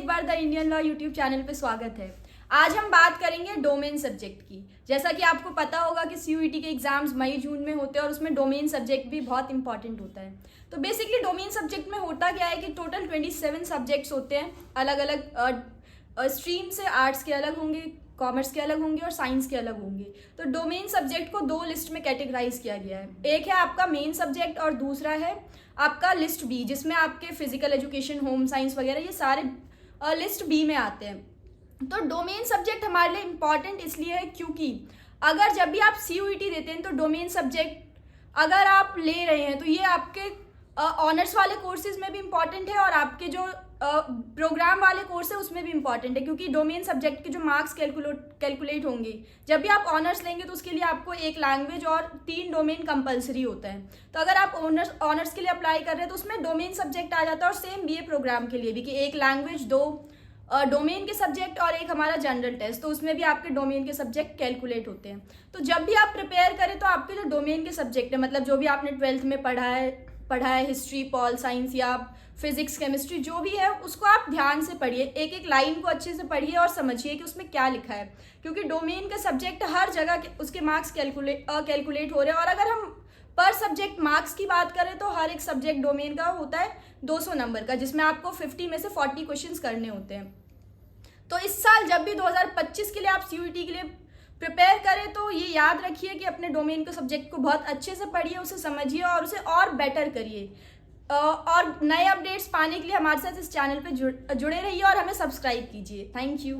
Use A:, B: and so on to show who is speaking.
A: Bar the Indian law YouTube channel पे स्वागत है। आज हम बात करेंगे डोमेन सब्जेक्ट की। जैसा कि आपको पता होगा कि सीयूईटी के एग्जाम्स मई जून में होते हैं और उसमें डोमेन सब्जेक्ट भी बहुत इंपॉर्टेंट होता है। तो बेसिकली डोमेन सब्जेक्ट में होता क्या है कि टोटल 27 सब्जेक्ट्स होते हैं। अलग अलग स्ट्रीम से आर्ट्स के अलग होंगे, कॉमर्स के अलग होंगे और साइंस के अलग होंगे। तो डोमेन सब्जेक्ट को दो लिस्ट में कैटेगराइज किया गया है। एक है आपका मेन सब्जेक्ट और दूसरा है आपका लिस्ट बी, जिसमें आपके फिजिकल एजुकेशन, होम साइंस वगैरह ये सारे लिस्ट बी में आते हैं। तो डोमेन सब्जेक्ट हमारे लिए इम्पॉर्टेंट इसलिए है क्योंकि अगर जब भी आप सीयूईटी देते हैं तो डोमेन सब्जेक्ट अगर आप ले रहे हैं तो ये आपके ऑनर्स वाले कोर्सेज में भी इम्पॉर्टेंट है और आपके जो प्रोग्राम वाले कोर्स है उसमें भी इम्पॉर्टेंट है, क्योंकि डोमेन सब्जेक्ट के जो मार्क्स कैलकुलेट होंगे जब भी आप ऑनर्स लेंगे तो उसके लिए आपको एक लैंग्वेज और 3 डोमेन कंपलसरी होता है। तो अगर आप ऑनर्स के लिए अप्लाई कर रहे हैं तो उसमें डोमेन सब्जेक्ट आ जाता है, और सेम बीए प्रोग्राम के लिए भी कि एक लैंग्वेज, 2 डोमेन के सब्जेक्ट और एक हमारा जनरल टेस्ट, तो उसमें भी आपके डोमेन के सब्जेक्ट कैलकुलेट होते हैं। तो जब भी आप प्रिपेयर करें तो आपके जो डोमेन के सब्जेक्ट है, मतलब जो भी आपने 12th में पढ़ा है हिस्ट्री, पॉल साइंस या फिजिक्स, केमिस्ट्री जो भी है, उसको आप ध्यान से पढ़िए, एक एक लाइन को अच्छे से पढ़िए और समझिए कि उसमें क्या लिखा है, क्योंकि डोमेन के सब्जेक्ट हर जगह उसके मार्क्स कैलकुलेट हो रहे हैं। और अगर हम पर सब्जेक्ट मार्क्स की बात करें तो हर एक सब्जेक्ट डोमेन का होता है 200 नंबर का, जिसमें आपको 50 में से 40 क्वेश्चंस करने होते हैं। तो इस साल जब भी 2025 के लिए आप सीयूईटी के लिए प्रिपेयर करें तो ये याद रखिए कि अपने डोमेन के सब्जेक्ट को बहुत अच्छे से पढ़िए, उसे समझिए और उसे और बेटर करिए। और नए अपडेट्स पाने के लिए हमारे साथ इस चैनल पे जुड़े रहिए और हमें सब्सक्राइब कीजिए। Thank you.